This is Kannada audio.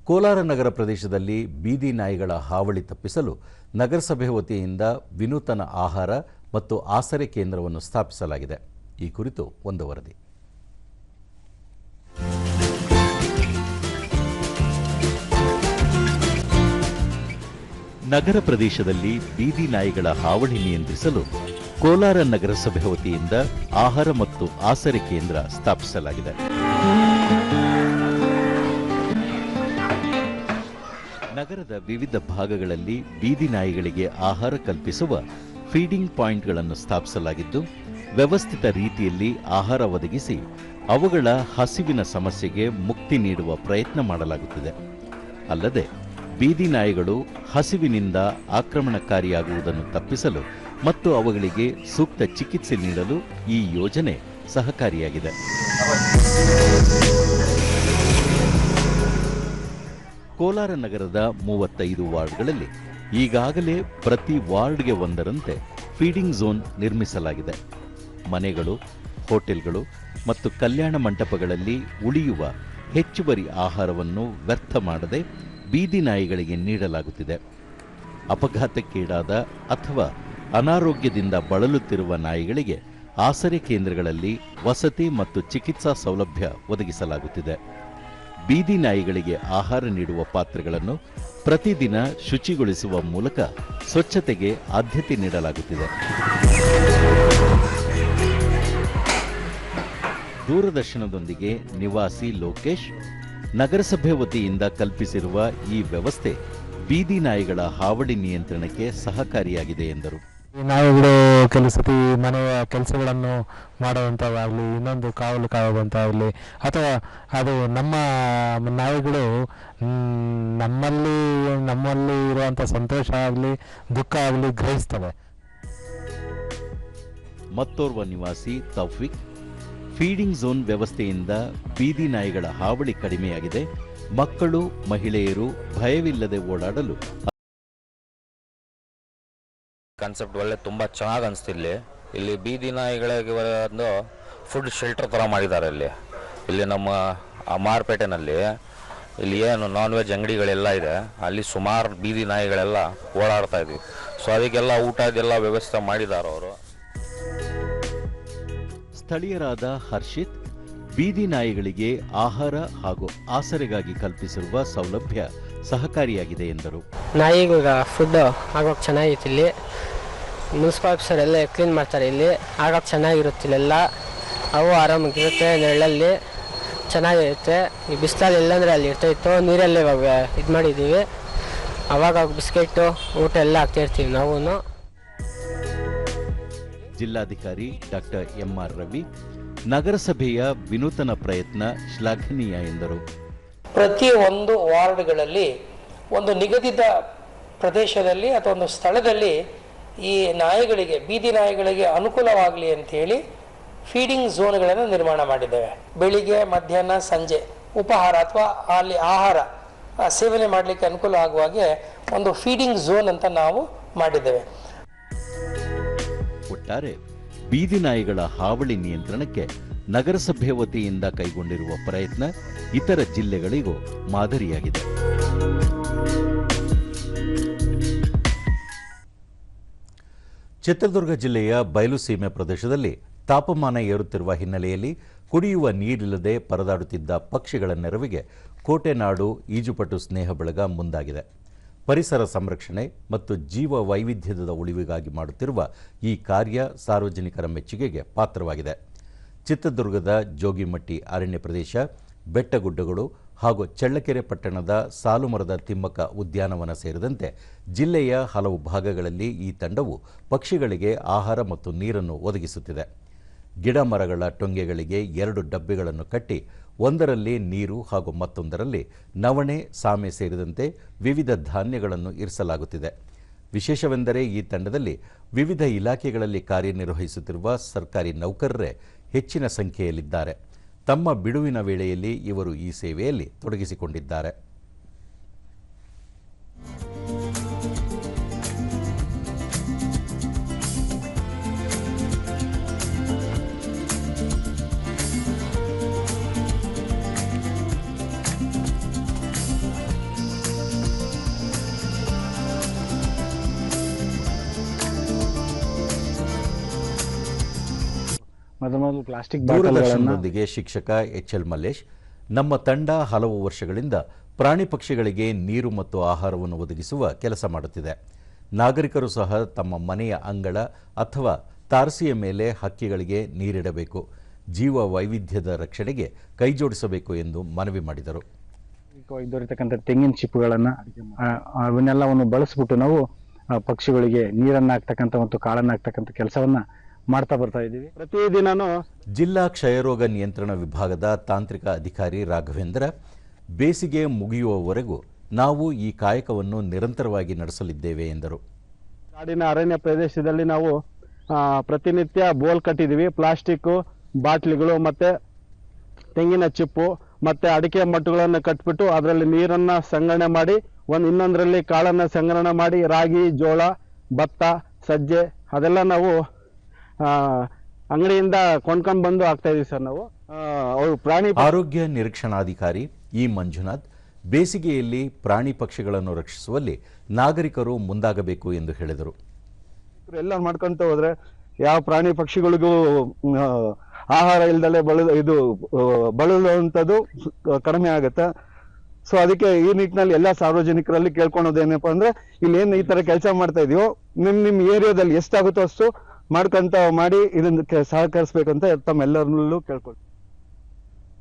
ಕೋಲಾರ ನಗರ ಪ್ರದೇಶದಲ್ಲಿ ಬೀದಿ ನಾಯಿಗಳ ಹಾವಳಿ ತಪ್ಪಿಸಲು ನಗರಸಭೆ ವತಿಯಿಂದ ವಿನೂತನ ಆಹಾರ ಮತ್ತು ಆಸರೆ ಕೇಂದ್ರವನ್ನು ಸ್ಥಾಪಿಸಲಾಗಿದೆ. ಈ ಕುರಿತು ಒಂದು ವರದಿ. ನಗರ ಪ್ರದೇಶದಲ್ಲಿ ಬೀದಿ ನಾಯಿಗಳ ಹಾವಳಿ ನಿಯಂತ್ರಿಸಲು ಕೋಲಾರ ನಗರಸಭೆ ವತಿಯಿಂದ ಆಹಾರ ಮತ್ತು ಆಸರೆ ಕೇಂದ್ರ ಸ್ಥಾಪಿಸಲಾಗಿದೆ. ನಗರದ ವಿವಿಧ ಭಾಗಗಳಲ್ಲಿ ಬೀದಿ ನಾಯಿಗಳಿಗೆ ಆಹಾರ ಕಲ್ಪಿಸುವ ಫೀಡಿಂಗ್ ಪಾಯಿಂಟ್ಗಳನ್ನು ಸ್ಥಾಪಿಸಲಾಗಿದ್ದು, ವ್ಯವಸ್ಥಿತ ರೀತಿಯಲ್ಲಿ ಆಹಾರ ಒದಗಿಸಿ ಅವುಗಳ ಹಸಿವಿನ ಸಮಸ್ಯೆಗೆ ಮುಕ್ತಿ ನೀಡುವ ಪ್ರಯತ್ನ ಮಾಡಲಾಗುತ್ತಿದೆ. ಅಲ್ಲದೆ ಬೀದಿ ನಾಯಿಗಳು ಹಸಿವಿನಿಂದ ಆಕ್ರಮಣಕಾರಿಯಾಗುವುದನ್ನು ತಪ್ಪಿಸಲು ಮತ್ತು ಅವುಗಳಿಗೆ ಸೂಕ್ತ ಚಿಕಿತ್ಸೆ ನೀಡಲು ಈ ಯೋಜನೆ ಸಹಕಾರಿಯಾಗಿದೆ. ಕೋಲಾರ ನಗರದ 35 ವಾರ್ಡ್ಗಳಲ್ಲಿ ಈಗಾಗಲೇ ಪ್ರತಿ ವಾರ್ಡ್ಗೆ ಒಂದರಂತೆ ಫೀಡಿಂಗ್ ಝೋನ್ ನಿರ್ಮಿಸಲಾಗಿದೆ. ಮನೆಗಳು, ಹೋಟೆಲ್ಗಳು ಮತ್ತು ಕಲ್ಯಾಣ ಮಂಟಪಗಳಲ್ಲಿ ಉಳಿಯುವ ಹೆಚ್ಚುವರಿ ಆಹಾರವನ್ನು ವ್ಯರ್ಥ ಮಾಡದೆ ಬೀದಿ ನಾಯಿಗಳಿಗೆ ನೀಡಲಾಗುತ್ತಿದೆ. ಅಪಘಾತಕ್ಕೀಡಾದ ಅಥವಾ ಅನಾರೋಗ್ಯದಿಂದ ಬಳಲುತ್ತಿರುವ ನಾಯಿಗಳಿಗೆ ಆಸರೆ ಕೇಂದ್ರಗಳಲ್ಲಿ ವಸತಿ ಮತ್ತು ಚಿಕಿತ್ಸಾ ಸೌಲಭ್ಯ ಒದಗಿಸಲಾಗುತ್ತಿದೆ. ಬೀದಿ ನಾಯಿಗಳಿಗೆ ಆಹಾರ ನೀಡುವ ಪಾತ್ರೆಗಳನ್ನು ಪ್ರತಿದಿನ ಶುಚಿಗೊಳಿಸುವ ಮೂಲಕ ಸ್ವಚ್ಛತೆಗೆ ಆದ್ಯತೆ ನೀಡಲಾಗುತ್ತಿದೆ. ದೂರದರ್ಶನದೊಂದಿಗೆ ನಿವಾಸಿ ಲೋಕೇಶ್, ನಗರಸಭೆ ವತಿಯಿಂದ ಕಲ್ಪಿಸಿರುವ ಈ ವ್ಯವಸ್ಥೆ ಬೀದಿ ನಾಯಿಗಳ ಹಾವಳಿ ನಿಯಂತ್ರಣಕ್ಕೆ ಸಹಕಾರಿಯಾಗಿದೆ ಎಂದರು. ನಾಯಿಗಳು ಕೆಲವು ಸತಿ ಮನೆಯ ಕೆಲಸಗಳನ್ನು ಮಾಡುವಂಥದ್ದಾಗಲಿ, ಇನ್ನೊಂದು ಕಾವಲು ಕಾಯುವಂತಾಗಲಿ, ಅಥವಾ ಅದು ನಮ್ಮ ನಾಯಿಗಳು ನಮ್ಮಲ್ಲಿ ಇರುವಂಥ ಸಂತೋಷ ಆಗಲಿ ದುಃಖ ಆಗಲಿ ಗ್ರಹಿಸ್ತವೆ. ಮತ್ತೋರ್ವ ನಿವಾಸಿ ತೌಫಿಕ್, ಫೀಡಿಂಗ್ ಝೋನ್ ವ್ಯವಸ್ಥೆಯಿಂದ ಬೀದಿ ನಾಯಿಗಳ ಹಾವಳಿ ಕಡಿಮೆಯಾಗಿದೆ. ಮಕ್ಕಳು, ಮಹಿಳೆಯರು ಭಯವಿಲ್ಲದೆ ಓಡಾಡಲು ಕಾನ್ಸೆಪ್ಟ್ ಒಳ್ಳೆ ತುಂಬ ಚೆನ್ನಾಗಿ ಅನಿಸ್ತಿಲ್ಲಿ. ಇಲ್ಲಿ ಬೀದಿ ನಾಯಿಗಳಿಗೆ ಒಂದು ಫುಡ್ ಶೆಲ್ಟರ್ ಥರ ಮಾಡಿದ್ದಾರೆ. ಇಲ್ಲಿ ನಮ್ಮ ಮಾರ್ಪೇಟೆನಲ್ಲಿ ಇಲ್ಲಿ ಏನು ನಾನ್ ವೆಜ್ ಅಂಗಡಿಗಳೆಲ್ಲ ಇದೆ, ಅಲ್ಲಿ ಸುಮಾರು ಬೀದಿ ನಾಯಿಗಳೆಲ್ಲ ಓಡಾಡ್ತಾ ಇದ್ವಿ. ಸೊ ಅದಕ್ಕೆಲ್ಲ ಊಟ ಇದೆಲ್ಲ ವ್ಯವಸ್ಥೆ ಮಾಡಿದ್ದಾರೆ ಅವರು. ಸ್ಥಳೀಯರಾದ ಹರ್ಷಿತ್, ಬೀದಿ ನಾಯಿಗಳಿಗೆ ಆಹಾರ ಹಾಗೂ ಆಸರೆಗಾಗಿ ಕಲ್ಪಿಸಿರುವ ಸೌಲಭ್ಯ ಸಹಕಾರಿಯಾಗಿದೆ ಎಂದರು. ನಾಯಿಗಳಿಗೆ ಫುಡ್ ಆಗೋಕೆ ಚೆನ್ನಾಗಿತ್ತು. ಇಲ್ಲಿ ಮುನ್ಸಿಪಲ್ ಆಫೀಸರ್ ಎಲ್ಲ ಕ್ಲೀನ್ ಮಾಡ್ತಾರೆ. ಇಲ್ಲಿ ಆಗೋಕೆ ಚೆನ್ನಾಗಿರುತ್ತೆ. ಇಲ್ಲೆಲ್ಲ ಅವು ಆರಾಮಾಗಿರುತ್ತೆ, ನೆರಳಲ್ಲಿ ಚೆನ್ನಾಗಿರುತ್ತೆ. ಈ ಬಿಸಿಲಲ್ಲಿ ಇಲ್ಲಾಂದರೆ ಅಲ್ಲಿ ಇರ್ತಾಯಿತ್ತು. ನೀರಲ್ಲಿ ಇವಾಗ ಇದು ಮಾಡಿದ್ದೀವಿ. ಅವಾಗ ಬಿಸ್ಕೆಟ್ಟು ಊಟ ಎಲ್ಲ ಹಾಕ್ತಾಯಿರ್ತೀವಿ ನಾವು. ಜಿಲ್ಲಾಧಿಕಾರಿ ಡಾಕ್ಟರ್ ಎಂಆರ್ ರವಿ, ನಗರಸಭೆಯ ವಿನೂತನ ಪ್ರಯತ್ನ ಶ್ಲಾಘನೀಯ ಎಂದರು. ಪ್ರತಿ ಒಂದು ವಾರ್ಡ್ಗಳಲ್ಲಿ ಒಂದು ನಿಗದಿತ ಪ್ರದೇಶದಲ್ಲಿ ಅಥವಾ ಒಂದು ಸ್ಥಳದಲ್ಲಿ ಈ ನಾಯಿಗಳಿಗೆ, ಬೀದಿ ನಾಯಿಗಳಿಗೆ ಅನುಕೂಲವಾಗಲಿ ಅಂಥೇಳಿ ಫೀಡಿಂಗ್ ಝೋನ್ಗಳನ್ನು ನಿರ್ಮಾಣ ಮಾಡಿದ್ದೇವೆ. ಬೆಳಿಗ್ಗೆ, ಮಧ್ಯಾಹ್ನ, ಸಂಜೆ ಉಪಹಾರ ಅಥವಾ ಅಲ್ಲಿ ಆಹಾರ ಸೇವನೆ ಮಾಡಲಿಕ್ಕೆ ಅನುಕೂಲ ಆಗುವ ಹಾಗೆ ಒಂದು ಫೀಡಿಂಗ್ ಝೋನ್ ಅಂತ ನಾವು ಮಾಡಿದ್ದೇವೆ. ಒಟ್ಟಾರೆ ಬೀದಿ ನಾಯಿಗಳ ಹಾವಳಿ ನಿಯಂತ್ರಣಕ್ಕೆ ನಗರಸಭೆ ವತಿಯಿಂದ ಕೈಗೊಂಡಿರುವ ಪ್ರಯತ್ನ ಇತರ ಜಿಲ್ಲೆಗಳಿಗೂ ಮಾದರಿಯಾಗಿದೆ. ಚಿತ್ರದುರ್ಗ ಜಿಲ್ಲೆಯ ಬಯಲುಸೀಮೆ ಪ್ರದೇಶದಲ್ಲಿ ತಾಪಮಾನ ಏರುತ್ತಿರುವ ಹಿನ್ನೆಲೆಯಲ್ಲಿ ಕುಡಿಯುವ ನೀರಿಲ್ಲದೆ ಪರದಾಡುತ್ತಿದ್ದ ಪಕ್ಷಿಗಳ ನೆರವಿಗೆ ಕೋಟೆನಾಡು ಈಜುಪಟು ಸ್ನೇಹ ಬಳಗ ಮುಂದಾಗಿದೆ. ಪರಿಸರ ಸಂರಕ್ಷಣೆ ಮತ್ತು ಜೀವ ವೈವಿಧ್ಯದ ಉಳಿವಿಗಾಗಿ ಮಾಡುತ್ತಿರುವ ಈ ಕಾರ್ಯ ಸಾರ್ವಜನಿಕರ ಮೆಚ್ಚುಗೆಗೆ ಪಾತ್ರವಾಗಿದೆ. ಚಿತ್ರದುರ್ಗದ ಜೋಗಿಮಟ್ಟಿ ಅರಣ್ಯ ಪ್ರದೇಶ, ಬೆಟ್ಟಗುಡ್ಡಗಳು ಹಾಗೂ ಚಳ್ಳಕೆರೆ ಪಟ್ಟಣದ ಸಾಲುಮರದ ತಿಮ್ಮಕ್ಕ ಉದ್ಯಾನವನ ಸೇರಿದಂತೆ ಜಿಲ್ಲೆಯ ಹಲವು ಭಾಗಗಳಲ್ಲಿ ಈ ತಂಡವು ಪಕ್ಷಿಗಳಿಗೆ ಆಹಾರ ಮತ್ತು ನೀರನ್ನು ಒದಗಿಸುತ್ತಿದೆ. ಗಿಡ ಮರಗಳ ಟೊಂಗೆಗಳಿಗೆ 2 ಡಬ್ಬೆಗಳನ್ನು ಕಟ್ಟಿ ಒಂದರಲ್ಲಿ ನೀರು ಹಾಗೂ ಮತ್ತೊಂದರಲ್ಲಿ ನವಣೆ, ಸಾಮೆ ಸೇರಿದಂತೆ ವಿವಿಧ ಧಾನ್ಯಗಳನ್ನು ಇರಿಸಲಾಗುತ್ತಿದೆ. ವಿಶೇಷವೆಂದರೆ ಈ ತಂಡದಲ್ಲಿ ವಿವಿಧ ಇಲಾಖೆಗಳಲ್ಲಿ ಕಾರ್ಯನಿರ್ವಹಿಸುತ್ತಿರುವ ಸರ್ಕಾರಿ ನೌಕರರೇ ಹೆಚ್ಚಿನ ಸಂಖ್ಯೆಯಲ್ಲಿದ್ದಾರೆ. ತಮ್ಮ ಬಿಡುವಿನ ವೇಳೆಯಲ್ಲಿ ಇವರು ಈ ಸೇವೆಯಲ್ಲಿ ತೊಡಗಿಸಿಕೊಂಡಿದ್ದಾರೆ. ಮೊದಲು ಪ್ಲಾಸ್ಟಿಕ್ ದೂರದರ್ಶನದೊಂದಿಗೆ ಶಿಕ್ಷಕ ಎಚ್.ಎಲ್. ಮಲ್ಲೇಶ್, ನಮ್ಮ ತಂಡ ಹಲವು ವರ್ಷಗಳಿಂದ ಪ್ರಾಣಿ ಪಕ್ಷಿಗಳಿಗೆ ನೀರು ಮತ್ತು ಆಹಾರವನ್ನು ಒದಗಿಸುವ ಕೆಲಸ ಮಾಡುತ್ತಿದೆ. ನಾಗರಿಕರು ಸಹ ತಮ್ಮ ಮನೆಯ ಅಂಗಳ ಅಥವಾ ತಾರಸಿಯ ಮೇಲೆ ಹಕ್ಕಿಗಳಿಗೆ ನೀರಿಡಬೇಕು, ಜೀವ ವೈವಿಧ್ಯದ ರಕ್ಷಣೆಗೆ ಕೈಜೋಡಿಸಬೇಕು ಎಂದು ಮನವಿ ಮಾಡಿದರು. ದೊರೆತಕ್ಕಂಥ ತೆಂಗಿನ ಚಿಪ್ಪುಗಳನ್ನು ಅವನ್ನೆಲ್ಲವನ್ನು ಬಳಸ್ಬಿಟ್ಟು ನಾವು ಪಕ್ಷಿಗಳಿಗೆ ನೀರನ್ನು ಹಾಕ್ತಕ್ಕಂಥ ಮತ್ತು ಕಾಳನ್ನು ಹಾಕ್ತಕ್ಕಂಥ ಕೆಲಸವನ್ನ ಮಾಡ್ತಾ ಬರ್ತಾ ಇದ್ದೀವಿ. ಪ್ರತಿದಿನನೂ ಜಿಲ್ಲಾ ಕ್ಷಯರೋಗ ನಿಯಂತ್ರಣ ವಿಭಾಗದ ತಾಂತ್ರಿಕ ಅಧಿಕಾರಿ ರಾಘವೇಂದ್ರ, ಬೇಸಿಗೆ ಮುಗಿಯುವವರೆಗೂ ನಾವು ಈ ಕಾಯಕವನ್ನು ನಿರಂತರವಾಗಿ ನಡೆಸಲಿದ್ದೇವೆ ಎಂದರು. ಕಾಡಿನ ಅರಣ್ಯ ಪ್ರದೇಶದಲ್ಲಿ ನಾವು ಪ್ರತಿನಿತ್ಯ ಬೋಲ್ ಕಟ್ಟಿದ್ದೀವಿ. ಪ್ಲಾಸ್ಟಿಕ್ ಬಾಟ್ಲಿಗಳು ಮತ್ತೆ ತೆಂಗಿನ ಚಿಪ್ಪು ಮತ್ತೆ ಅಡಿಕೆ ಮಟ್ಟುಗಳನ್ನು ಕಟ್ಬಿಟ್ಟು ಅದರಲ್ಲಿ ನೀರನ್ನ ಸಂಗ್ರಹಣೆ ಮಾಡಿ ಇನ್ನೊಂದರಲ್ಲಿ ಕಾಳನ್ನ ಸಂಗ್ರಹಣೆ ಮಾಡಿ ರಾಗಿ, ಜೋಳ, ಭತ್ತ, ಸಜ್ಜೆ ಅದೆಲ್ಲ ನಾವು ಅಂಗಡಿಯಿಂದ ಕೊಂಡ್ಕೊಂಡು ಬಂದು ಆಗ್ತಾ ಇದೀವಿ ಸರ್. ನಾವು ಪ್ರಾಣಿ ಆರೋಗ್ಯ ನಿರೀಕ್ಷಣಾಧಿಕಾರಿ ಇ. ಮಂಜುನಾಥ್, ಬೇಸಿಗೆಯಲ್ಲಿ ಪ್ರಾಣಿ ಪಕ್ಷಿಗಳನ್ನು ರಕ್ಷಿಸುವಲ್ಲಿ ನಾಗರಿಕರು ಮುಂದಾಗಬೇಕು ಎಂದು ಹೇಳಿದರು. ಎಲ್ಲ ಮಾಡ್ಕೊಂತ ಹೋದ್ರೆ ಯಾವ ಪ್ರಾಣಿ ಪಕ್ಷಿಗಳಿಗೂ ಆಹಾರ ಇಲ್ದಲೆ ಬಳಲುವಂಥದ್ದು ಕಡಿಮೆ ಆಗುತ್ತೆ. ಸೊ ಅದಕ್ಕೆ ಈ ನಿಟ್ಟಿನಲ್ಲಿ ಎಲ್ಲ ಸಾರ್ವಜನಿಕರಲ್ಲಿ ಕೇಳ್ಕೊಳೋದೇನಪ್ಪ ಅಂದ್ರೆ, ಇಲ್ಲಿ ಏನ್ ಈ ತರ ಕೆಲಸ ಮಾಡ್ತಾ ಇದೀವೋ ನಿಮ್ ಏರಿಯಾದಲ್ಲಿ ಎಷ್ಟಾಗುತ್ತೋ ಅಷ್ಟು ಮಾಡ್ಕೊಂತ ಮಾಡಿ ಇದನ್ನ ಸಹಕರಿಸ್ಬೇಕಂತ ತಮ್ಮೆಲ್ಲರಲ್ಲೂ ಕೇಳ್ಕೊಳ್ತೀವಿ.